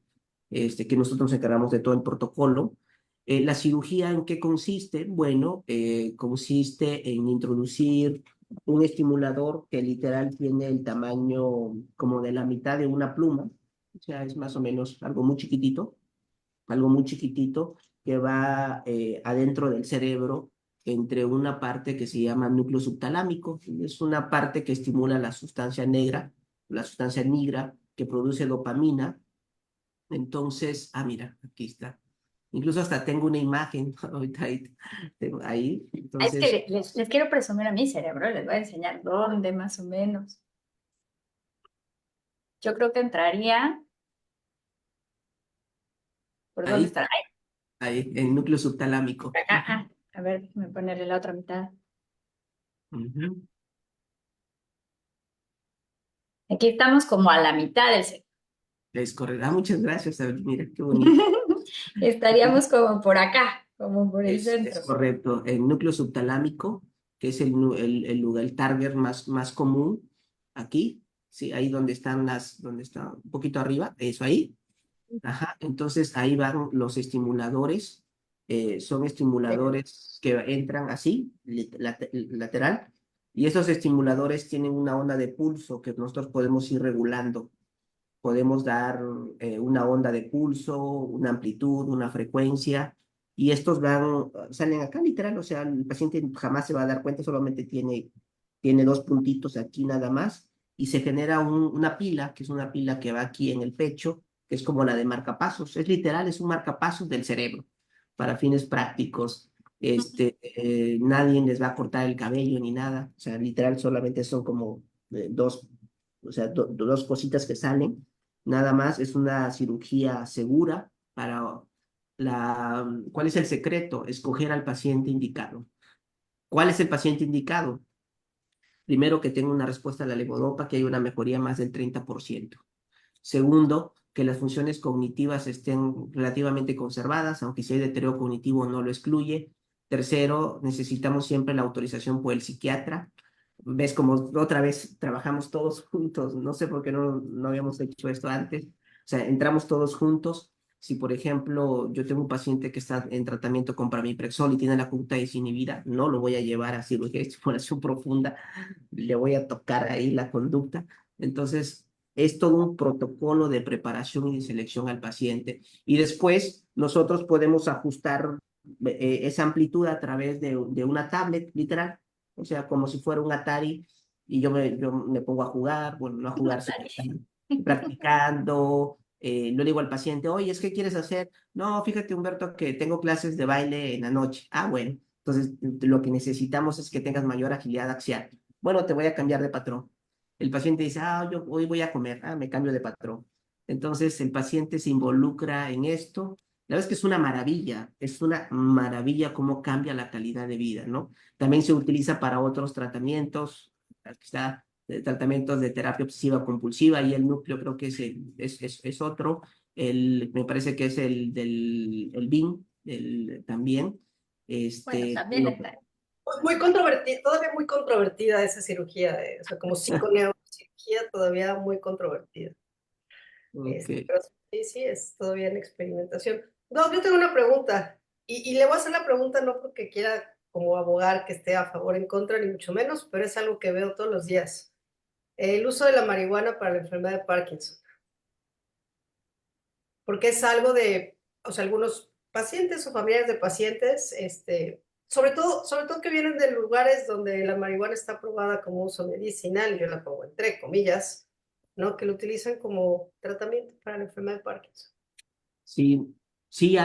que nosotros nos encargamos de todo el protocolo. ¿La cirugía en qué consiste? Bueno, consiste en introducir un estimulador que literal tiene el tamaño como de la mitad de una pluma, o sea, es más o menos algo muy chiquitito que va adentro del cerebro entre una parte que se llama núcleo subtalámico. Es una parte que estimula la sustancia negra, la sustancia nigra que produce dopamina. Entonces, mira, aquí está. Incluso hasta tengo una imagen ahorita tengo ahí. Es que Entonces, les quiero presumir a mi cerebro, les voy a enseñar dónde más o menos. Yo creo que entraría, ¿por dónde ahí, está? Ay, ahí, el núcleo subtalámico. por acá. A ver, déjame ponerle la otra mitad. Ujú. Aquí estamos como a la mitad del cerebro. Es correcto. Muchas gracias, Abril. Mira, qué bonito. Estaríamos como por acá, como por el Es centro. correcto. El núcleo subtalámico, que es el lugar, el target más común aquí, sí, ahí donde está un poquito arriba, eso ahí. Ajá. Entonces ahí van los estimuladores. Son estimuladores que entran así, lateral, y estos estimuladores tienen una onda de pulso que nosotros podemos ir regulando. Podemos dar una onda de pulso, una amplitud, una frecuencia, y estos salen acá literal, o sea, el paciente jamás se va a dar cuenta, solamente tiene dos puntitos aquí nada más, y se genera una pila, que es una pila que va aquí en el pecho, que es como la de marcapasos, es literal, es un marcapasos del cerebro, para fines prácticos. Nadie les va a cortar el cabello ni nada, o sea, literal solamente son como dos, o sea, dos cositas que salen. Nada más es una cirugía segura para ¿Cuál es el secreto? Escoger al paciente indicado. ¿Cuál es el paciente indicado? Primero, que tenga una respuesta a la levodopa, que hay una mejoría más del 30%. Segundo, que las funciones cognitivas estén relativamente conservadas, aunque si hay deterioro cognitivo no lo excluye. Tercero, necesitamos siempre la autorización por el psiquiatra. Ves como otra vez trabajamos todos juntos, no sé por qué no habíamos hecho esto antes. O sea, entramos todos juntos. Si, por ejemplo, yo tengo un paciente que está en tratamiento con pramipexol y tiene la conducta desinhibida, no lo voy a llevar a cirugía de estimulación profunda, le voy a tocar ahí la conducta. Entonces, es todo un protocolo de preparación y de selección al paciente. Y después nosotros podemos ajustar esa amplitud a través de una tablet, literal. O sea, como si fuera un Atari y yo me pongo a jugar, bueno, no a jugar, sino practicando. No le digo al paciente, oye, ¿es qué quieres hacer? No, fíjate, Humberto, que tengo clases de baile en la noche. Ah, bueno. Entonces, lo que necesitamos es que tengas mayor agilidad axial. Bueno, te voy a cambiar de patrón. El paciente dice, yo hoy voy a comer, me cambio de patrón. Entonces el paciente se involucra en esto. La verdad es que es una maravilla cómo cambia la calidad de vida, ¿no? También se utiliza para otros tratamientos, quizá tratamientos de terapia obsesiva compulsiva y el núcleo creo que es otro. Me parece que es el BIM también. Bueno, Este, también está. Pues muy controvertida, todavía muy controvertida esa cirugía, o sea, como psiconeurocirugía todavía muy controvertida. ok. Pero sí, sí, es todavía en experimentación. No, yo tengo una pregunta, y le voy a hacer la pregunta no porque quiera como abogar que esté a favor o en contra, ni mucho menos, pero es algo que veo todos los días. El uso de la marihuana para la enfermedad de Parkinson, porque es algo de, o sea, algunos pacientes o familiares de pacientes, sobre todo que vienen de lugares donde la marihuana está aprobada como uso medicinal, yo la pongo entre comillas, ¿no? Que lo utilizan como tratamiento para la enfermedad de Parkinson. Sí, sí,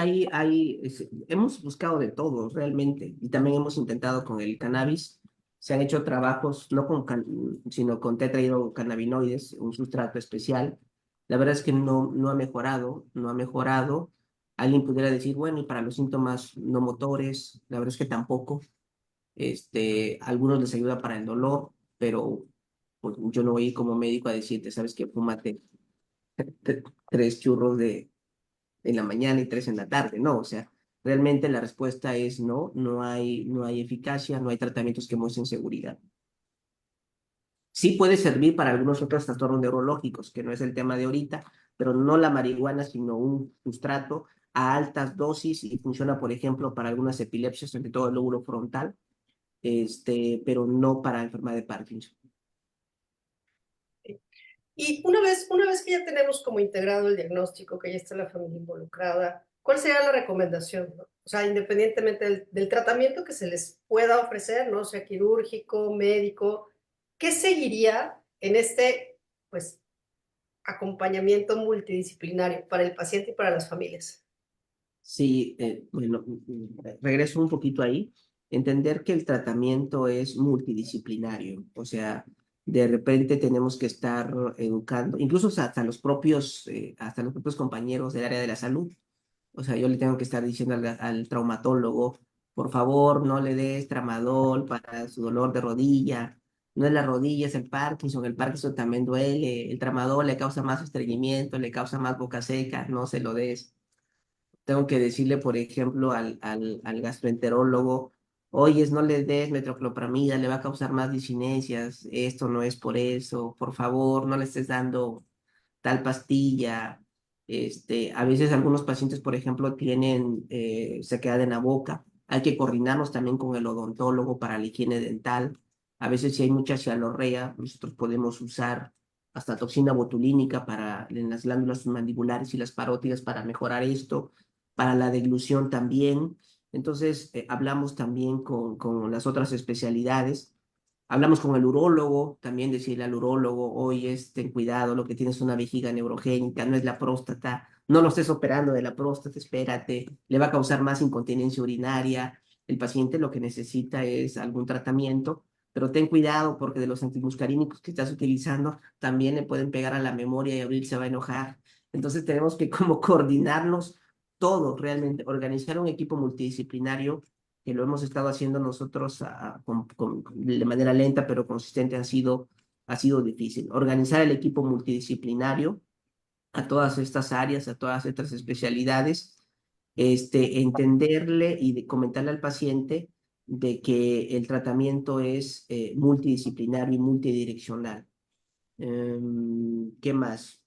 hemos buscado de todo realmente y también hemos intentado con el cannabis. Se han hecho trabajos no sino con tetrahidrocannabinoides, un sustrato especial. La verdad es que no ha mejorado, no ha mejorado. Alguien pudiera decir, bueno, y para los síntomas no motores, la verdad es que tampoco. Algunos les ayuda para el dolor, pero pues, yo no voy a ir como médico a decirte, sabes que fúmate 3 churros en la mañana y 3 en la tarde, no, o sea, realmente la respuesta es no, no hay eficacia, no hay tratamientos que muestren seguridad. Sí puede servir para algunos otros trastornos neurológicos, que no es el tema de ahorita, pero no la marihuana, sino un sustrato a altas dosis y funciona, por ejemplo, para algunas epilepsias, sobre todo el lóbulo frontal, pero no para enfermedad de Parkinson. Y una vez que ya tenemos como integrado el diagnóstico, que ya está la familia involucrada, ¿cuál sería la recomendación, no? O sea, independientemente del tratamiento que se les pueda ofrecer, ¿no? Sea quirúrgico, médico, ¿qué seguiría en este, pues, acompañamiento multidisciplinario para el paciente y para las familias? Sí, bueno, regreso un poquito ahí. Entender que el tratamiento es multidisciplinario, o sea, de repente tenemos que estar educando, incluso hasta los propios compañeros del área de la salud. O sea, yo le tengo que estar diciendo al traumatólogo, por favor, no le des tramadol para su dolor de rodilla. No es la rodilla, es el Parkinson también duele, el tramadol le causa más estreñimiento, le causa más boca seca, no se lo des. Tengo que decirle, por ejemplo, al gastroenterólogo, oyes, no le des metoclopramida, le va a causar más disinencias, esto no es por eso, por favor, no le estés dando tal pastilla. A veces algunos pacientes, por ejemplo, tienen sequedad en la boca. Hay que coordinarnos también con el odontólogo para la higiene dental. A veces si hay mucha cialorrea, nosotros podemos usar hasta toxina botulínica en las glándulas mandibulares y las parótidas para mejorar esto, para la deglución también. Entonces, hablamos también con las otras especialidades. Hablamos con el urólogo, también decirle al urólogo, oye, ten cuidado, lo que tienes es una vejiga neurogénica, no es la próstata, no lo estés operando de la próstata, espérate, le va a causar más incontinencia urinaria. El paciente lo que necesita es algún tratamiento, pero ten cuidado porque de los antimuscarínicos que estás utilizando también le pueden pegar a la memoria y Abril se va a enojar. Entonces tenemos que como coordinarnos todos realmente, organizar un equipo multidisciplinario que lo hemos estado haciendo nosotros de manera lenta pero consistente, ha sido difícil. Organizar el equipo multidisciplinario a todas estas áreas, a todas estas especialidades, entenderle y comentarle al paciente de que el tratamiento es multidisciplinario y multidireccional. ¿Qué más?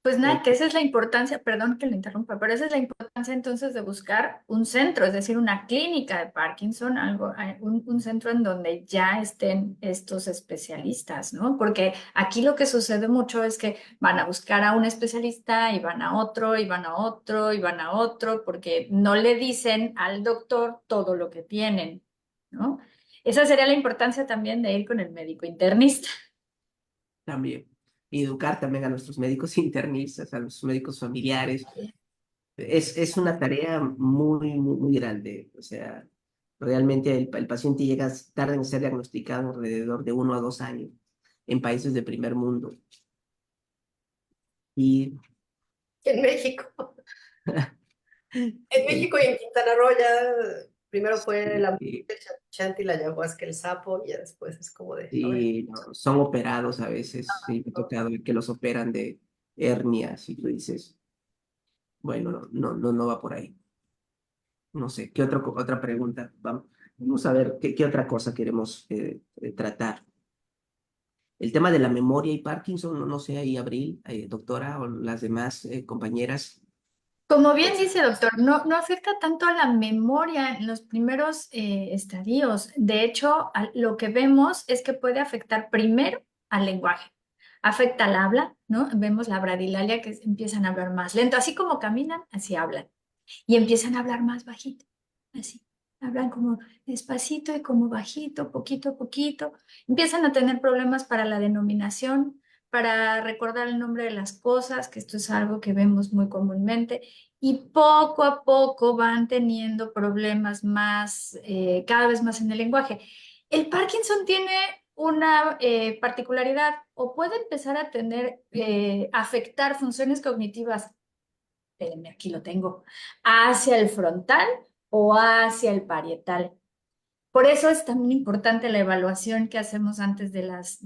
Pues nada, Eh, que esa es la importancia, perdón que lo interrumpa, pero esa es la importancia entonces de buscar un centro, es decir, una clínica de Parkinson, algo, un centro en donde ya estén estos especialistas, ¿no? Porque aquí lo que sucede mucho es que van a buscar a un especialista y van a otro, y van a otro, y van a otro, porque no le dicen al doctor todo lo que tienen, ¿no? Esa sería la importancia también de ir con el médico internista. También. Y educar también a nuestros médicos internistas, a los médicos familiares. Es una tarea muy grande. O sea, realmente el paciente tarda en ser diagnosticado alrededor de 1 a 2 años en países de primer mundo. Y En México. En el- México y en Quintana Roo ya primero fue la y- muerte, el chanti, la ayahuasca, el sapo, y ya después es como de, a ver, y, no, son operados a veces. Sí, me ha ¿no? tocado que los operan de hernias y tú dices, bueno, no va por ahí. No sé, otra pregunta? Vamos a ver qué otra cosa queremos tratar. El tema de la memoria y Parkinson, no sé, ahí Abril, doctora, o las demás compañeras. Como bien Pues, dice doctor, no afecta tanto a la memoria en los primeros estadios. De hecho, lo que vemos es que puede afectar primero al lenguaje. Afecta al habla, ¿no? Vemos la bradilalia que empiezan a hablar más lento. Así como caminan, así hablan. Y empiezan a hablar más bajito, así. Hablan como despacito y como bajito, poquito a poquito. Empiezan a tener problemas para la denominación, para recordar el nombre de las cosas, que esto es algo que vemos muy comúnmente, y poco a poco van teniendo problemas más, cada vez más en el lenguaje. El Parkinson tiene una particularidad o puede empezar a tener, afectar funciones cognitivas, espérenme, aquí lo tengo, hacia el frontal o hacia el parietal. Por eso es también importante la evaluación que hacemos antes de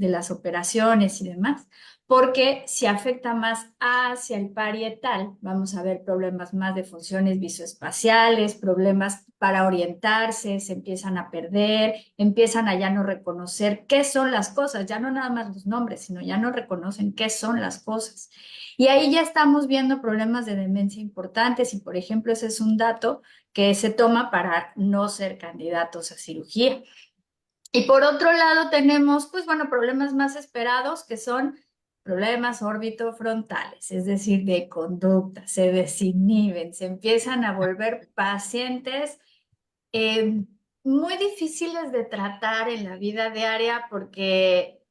las operaciones y demás, porque si afecta más hacia el parietal, vamos a ver problemas más de funciones visoespaciales, problemas para orientarse, se empiezan a perder, empiezan a ya no reconocer qué son las cosas, ya no nada más los nombres, sino ya no reconocen qué son las cosas. Y ahí ya estamos viendo problemas de demencia importantes y, por ejemplo, ese es un dato que se toma para no ser candidatos a cirugía. Y por otro lado tenemos, pues bueno, problemas más esperados que son problemas orbitofrontales, es decir, de conducta, se desinhiben, se empiezan a volver pacientes eh, muy difíciles de tratar en la vida diaria porque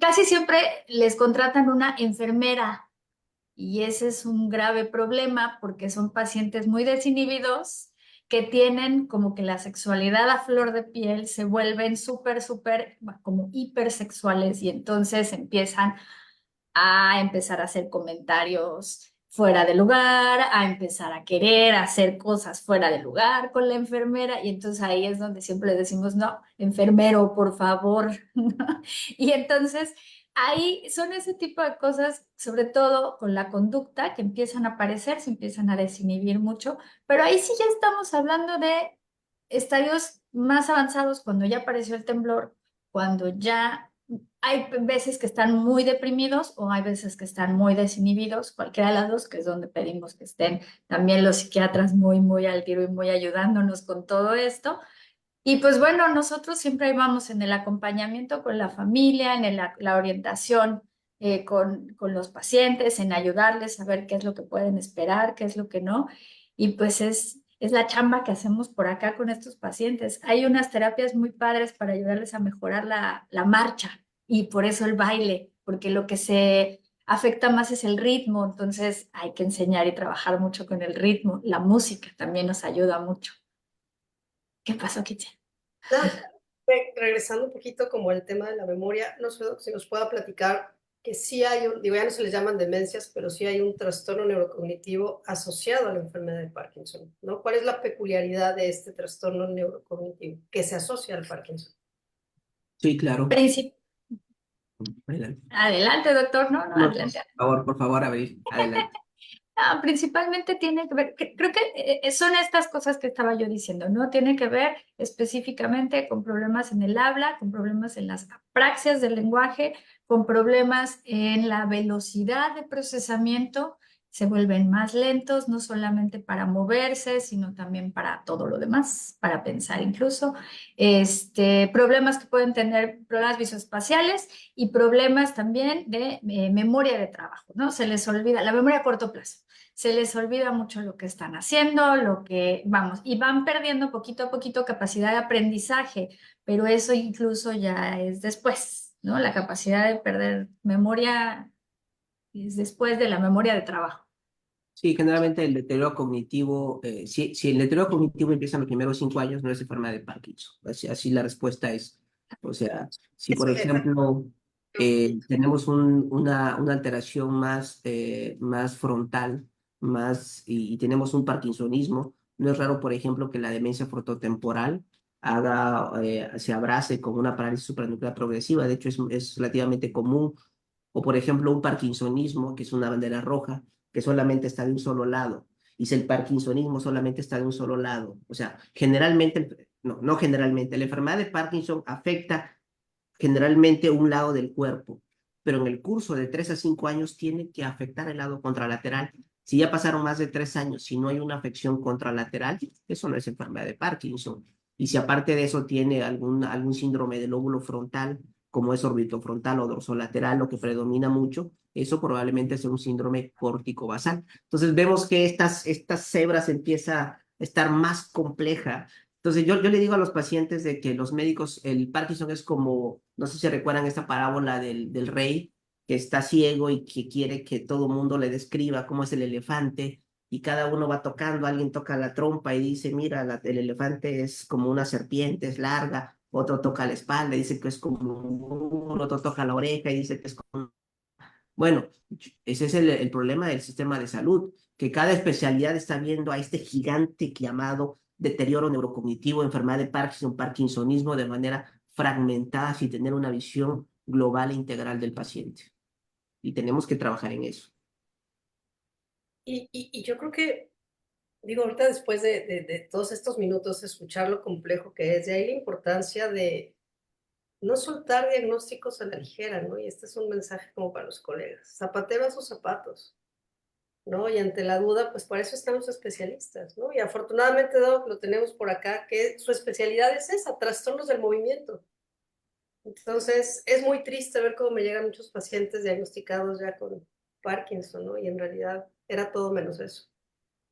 casi siempre les contratan una enfermera y ese es un grave problema porque son pacientes muy desinhibidos que tienen como que la sexualidad a flor de piel, se vuelven súper, como hipersexuales y entonces empiezan a empezar a hacer comentarios fuera de lugar, a empezar a querer hacer cosas fuera de lugar con la enfermera y entonces ahí es donde siempre le decimos, no, enfermero, por favor. Y entonces ahí son ese tipo de cosas, sobre todo con la conducta, que empiezan a aparecer, se empiezan a desinhibir mucho, pero ahí sí ya estamos hablando de estadios más avanzados cuando ya apareció el temblor, cuando ya hay veces que están muy deprimidos o hay veces que están muy desinhibidos, cualquiera de las dos, que es donde pedimos que estén también los psiquiatras muy al tiro y muy ayudándonos con todo esto. Y pues bueno, nosotros siempre ahí vamos en el acompañamiento con la familia, en la orientación con los pacientes, en ayudarles a ver qué es lo que pueden esperar, qué es lo que no. Y pues es la chamba que hacemos por acá con estos pacientes. Hay unas terapias muy padres para ayudarles a mejorar la marcha y por eso el baile, porque lo que se afecta más es el ritmo, entonces hay que enseñar y trabajar mucho con el ritmo. La música también nos ayuda mucho. ¿Qué pasó, Kitty? nada, regresando un poquito como el tema de la memoria, no sé si nos pueda platicar que sí hay digo, ya no se les llaman demencias, pero sí hay un trastorno neurocognitivo asociado a la enfermedad de Parkinson, ¿no? ¿Cuál es la peculiaridad de este trastorno neurocognitivo que se asocia al Parkinson? Sí, claro. Princip- Adelante. Adelante, doctor. No, no, No, adelante. por favor, Abril, adelante. Principalmente tiene que ver, creo que son estas cosas que estaba yo diciendo, ¿no? Tiene que ver específicamente con problemas en el habla, con problemas en las apraxias del lenguaje, con problemas en la velocidad de procesamiento, se vuelven más lentos, no solamente para moverse, sino también para todo lo demás, para pensar incluso. Problemas que pueden tener problemas visoespaciales y problemas también de memoria de trabajo, ¿no? Se les olvida la memoria a corto plazo, se les olvida mucho lo que están haciendo, vamos, y van perdiendo poquito a poquito capacidad de aprendizaje, pero eso incluso ya es después, ¿no? La capacidad de perder memoria es después de la memoria de trabajo. Sí, generalmente el deterioro cognitivo, si el deterioro cognitivo empieza en los primeros 5 años, no es enfermedad de Parkinson. Así la respuesta es. O sea, si por Eso, ejemplo tenemos una alteración más frontal, y tenemos un parkinsonismo, no es raro, por ejemplo, que la demencia frontotemporal se abrace con una parálisis supranuclear progresiva. De hecho, es relativamente común. O, por ejemplo, un parkinsonismo, que es una bandera roja que solamente está de un solo lado. Y si el parkinsonismo solamente está de un solo lado, o sea, generalmente, no generalmente, la enfermedad de Parkinson afecta generalmente un lado del cuerpo, pero en el curso de 3 a 5 años tiene que afectar el lado contralateral. Si ya pasaron más de 3 años, si no hay una afección contralateral, eso no es enfermedad de Parkinson. Y si aparte de eso tiene algún síndrome del lóbulo frontal, como es orbitofrontal o dorsolateral, lo que predomina mucho, eso probablemente sea un síndrome córtico-basal. Entonces vemos que estas cebras empieza a estar más compleja. Entonces yo le digo a los pacientes de que los médicos, el Parkinson es como, no sé si recuerdan esta parábola del rey que está ciego y que quiere que todo el mundo le describa cómo es el elefante, y cada uno va tocando, alguien toca la trompa y dice, mira, el elefante es como una serpiente, es larga, otro toca la espalda y dice que es como otro toca la oreja y dice que es como... Bueno, ese es el problema del sistema de salud, que cada especialidad está viendo a este gigante llamado deterioro neurocognitivo, enfermedad de Parkinson, parkinsonismo, de manera fragmentada, sin tener una visión global e integral del paciente. Y tenemos que trabajar en eso. y yo creo que, digo, ahorita después de todos estos minutos, escuchar lo complejo que es, de ahí la importancia de no soltar diagnósticos a la ligera, ¿no? Y este es un mensaje como para los colegas. Zapatero a sus zapatos, ¿no? Y ante la duda, pues para eso están los especialistas, ¿no? Y afortunadamente, Doc, lo tenemos por acá, que su especialidad es esa, trastornos del movimiento. Entonces, es muy triste ver cómo me llegan muchos pacientes diagnosticados ya con Parkinson, ¿no? Y en realidad era todo menos eso.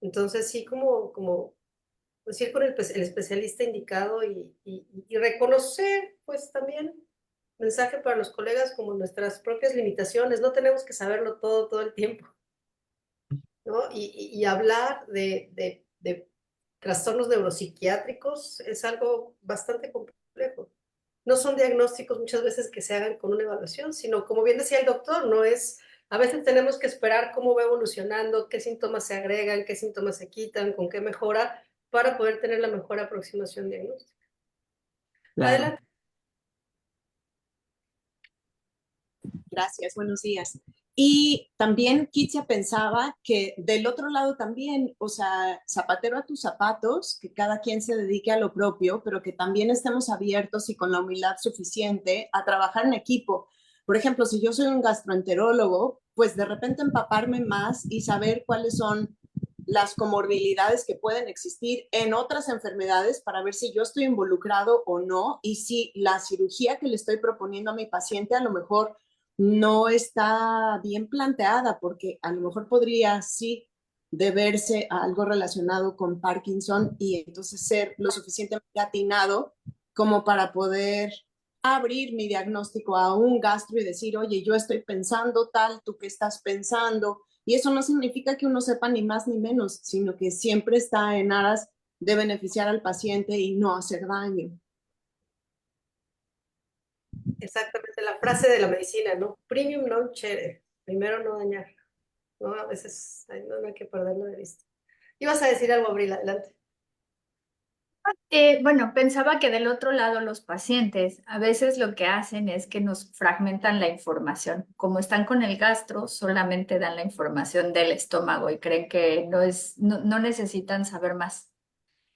Entonces, sí, como pues ir con el especialista indicado y reconocer, pues también, mensaje para los colegas como nuestras propias limitaciones. No tenemos que saberlo todo el tiempo, ¿no? Y hablar de trastornos neuropsiquiátricos es algo bastante complejo. No son diagnósticos muchas veces que se hagan con una evaluación, sino como bien decía el doctor, no es, a veces tenemos que esperar cómo va evolucionando, qué síntomas se agregan, qué síntomas se quitan, con qué mejora, para poder tener la mejor aproximación diagnóstica. Claro. Adelante. Gracias, buenos días. Y también Kitia pensaba que del otro lado también, o sea, zapatero a tus zapatos, que cada quien se dedique a lo propio, pero que también estemos abiertos y con la humildad suficiente a trabajar en equipo. Por ejemplo, si yo soy un gastroenterólogo, pues de repente empaparme más y saber cuáles son las comorbilidades que pueden existir en otras enfermedades para ver si yo estoy involucrado o no y si la cirugía que le estoy proponiendo a mi paciente a lo mejor no está bien planteada, porque a lo mejor podría sí deberse a algo relacionado con Parkinson y entonces ser lo suficientemente atinado como para poder abrir mi diagnóstico a un gastro y decir, oye, yo estoy pensando tal, tú qué estás pensando. Y eso no significa que uno sepa ni más ni menos, sino que siempre está en aras de beneficiar al paciente y no hacer daño. exactamente la frase de la medicina, ¿no? Primum non cere, primero no dañar, ¿no? A veces no hay que perderlo de vista. Ibas a decir algo, Abril, adelante. Bueno, pensaba que del otro lado los pacientes a veces lo que hacen es que nos fragmentan la información. Como están con el gastro, solamente dan la información del estómago y creen que no necesitan saber más.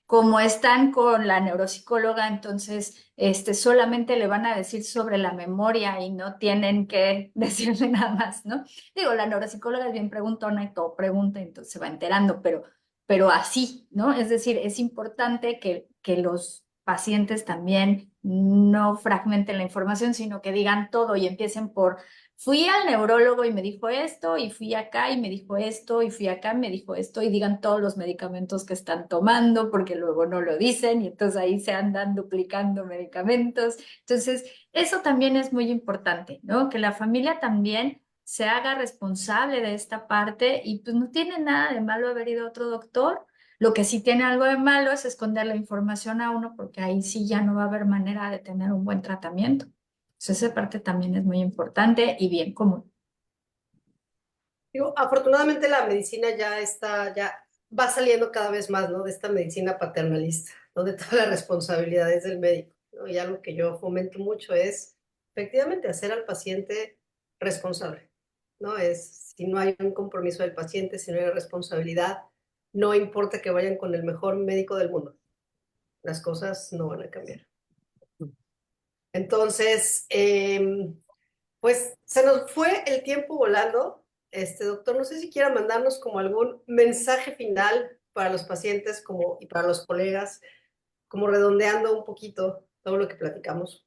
Como están con la neuropsicóloga, entonces solamente le van a decir sobre la memoria y no tienen que decirle nada más, ¿no? Digo, la neuropsicóloga es bien preguntona y todo pregunta, entonces se va enterando, pero así, ¿no? Es decir, es importante que los pacientes también no fragmenten la información, sino que digan todo y empiecen por, fui al neurólogo y me dijo esto, y fui acá y me dijo esto, y fui acá y me dijo esto, y digan todos los medicamentos que están tomando, porque luego no lo dicen, y entonces ahí se andan duplicando medicamentos. Entonces, eso también es muy importante, ¿no? Que la familia también se haga responsable de esta parte y pues no tiene nada de malo haber ido a otro doctor. Lo que sí tiene algo de malo es esconder la información a uno porque ahí sí ya no va a haber manera de tener un buen tratamiento. Entonces, esa parte también es muy importante y bien común. Digo, afortunadamente la medicina ya va saliendo cada vez más, ¿no? De esta medicina paternalista, donde toda la responsabilidad es del médico, ¿no? Y algo que yo fomento mucho es efectivamente hacer al paciente responsable, ¿no? Si no hay un compromiso del paciente, si no hay responsabilidad, no importa que vayan con el mejor médico del mundo, las cosas no van a cambiar. Entonces, pues se nos fue el tiempo volando. Doctor, no sé si quiera mandarnos como algún mensaje final para los pacientes y para los colegas, como redondeando un poquito todo lo que platicamos.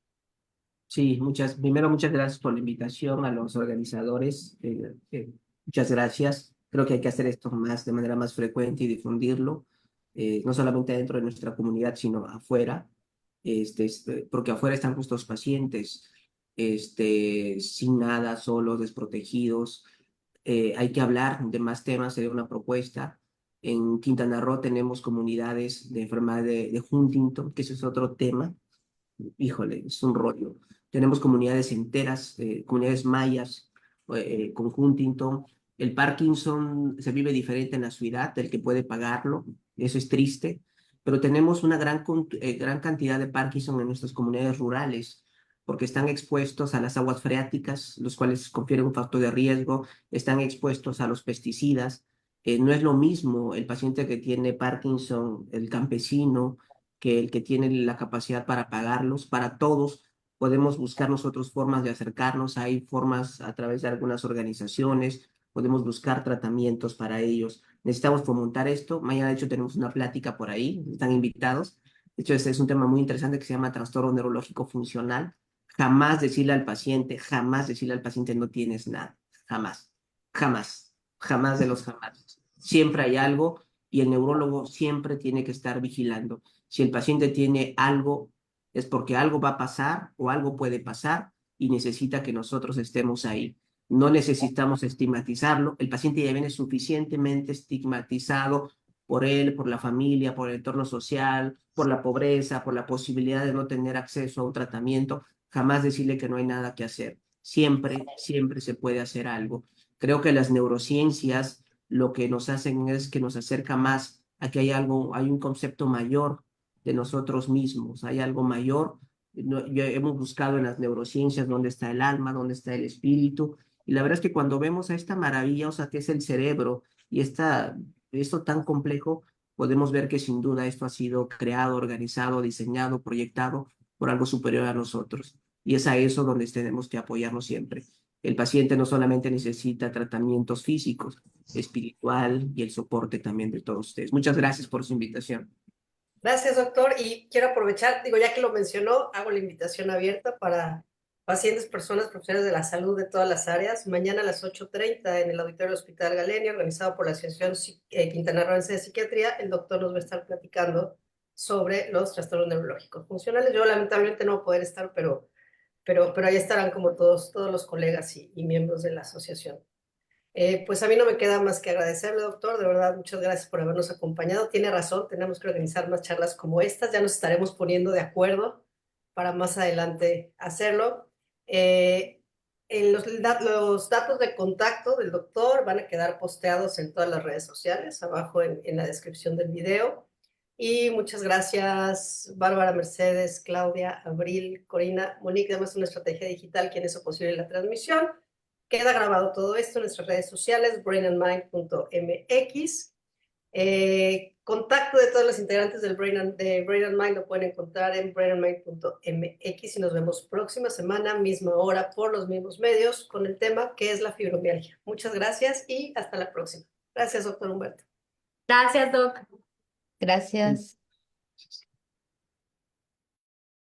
Sí, primero muchas gracias por la invitación a los organizadores. Muchas gracias. Creo que hay que hacer esto más de manera más frecuente y difundirlo, no solamente dentro de nuestra comunidad, sino afuera, porque afuera están nuestros pacientes, sin nada, solos, desprotegidos. Hay que hablar de más temas, sería una propuesta. En Quintana Roo tenemos comunidades de enfermedad de Huntington, que ese es otro tema. Híjole, es un rollo. Tenemos comunidades enteras, comunidades mayas, con Huntington. El Parkinson se vive diferente en la ciudad del que puede pagarlo, eso es triste, pero tenemos una gran cantidad de Parkinson en nuestras comunidades rurales, porque están expuestos a las aguas freáticas, los cuales confieren un factor de riesgo, están expuestos a los pesticidas. No es lo mismo el paciente que tiene Parkinson, el campesino, que el que tiene la capacidad para pagarlos. Para todos podemos buscar nosotros formas de acercarnos. Hay formas a través de algunas organizaciones, podemos buscar tratamientos para ellos. Necesitamos fomentar esto. Mañana, de hecho, tenemos una plática por ahí, están invitados. De hecho, este es un tema muy interesante que se llama trastorno neurológico funcional. Jamás decirle al paciente no tienes nada. Jamás, jamás, jamás de los jamás. Siempre hay algo y el neurólogo siempre tiene que estar vigilando. Si el paciente tiene algo, es porque algo va a pasar o algo puede pasar y necesita que nosotros estemos ahí. No necesitamos estigmatizarlo. El paciente ya viene suficientemente estigmatizado por él, por la familia, por el entorno social, por la pobreza, por la posibilidad de no tener acceso a un tratamiento. Jamás decirle que no hay nada que hacer. Siempre, siempre se puede hacer algo. Creo que las neurociencias lo que nos hacen es que nos acerca más a que hay un concepto mayor de nosotros mismos, hay algo mayor. Hemos buscado en las neurociencias dónde está el alma, dónde está el espíritu, y la verdad es que cuando vemos a esta maravilla, o sea, que es el cerebro, y esto tan complejo, podemos ver que sin duda esto ha sido creado, organizado, diseñado, proyectado por algo superior a nosotros. Y es a eso donde tenemos que apoyarnos siempre. El paciente no solamente necesita tratamientos físicos, espiritual y el soporte también de todos ustedes. Muchas gracias por su invitación. Gracias, doctor. Y quiero aprovechar, digo, ya que lo mencionó, hago la invitación abierta para pacientes, personas, profesionales de la salud de todas las áreas. Mañana a las 8:30 en el Auditorio del Hospital Galenia, organizado por la Asociación Quintanarroense de Psiquiatría, el doctor nos va a estar platicando sobre los trastornos neurológicos funcionales. Yo lamentablemente no voy a poder estar, pero ahí estarán como todos los colegas y miembros de la asociación. Pues a mí no me queda más que agradecerle, doctor. De verdad, muchas gracias por habernos acompañado. Tiene razón, tenemos que organizar más charlas como estas. Ya nos estaremos poniendo de acuerdo para más adelante hacerlo. Los datos de contacto del doctor van a quedar posteados en todas las redes sociales, abajo en la descripción del video. Y muchas gracias, Bárbara, Mercedes, Claudia, Abril, Corina, Monique, además una estrategia digital, quien hizo posible la transmisión. Queda grabado todo esto en nuestras redes sociales, brainandmind.mx. Contacto de todos los integrantes de Brain and Mind lo pueden encontrar en brainandmind.mx y nos vemos próxima semana, misma hora, por los mismos medios, con el tema que es la fibromialgia. Muchas gracias y hasta la próxima. Gracias, doctor Humberto. Gracias, Doc. Gracias.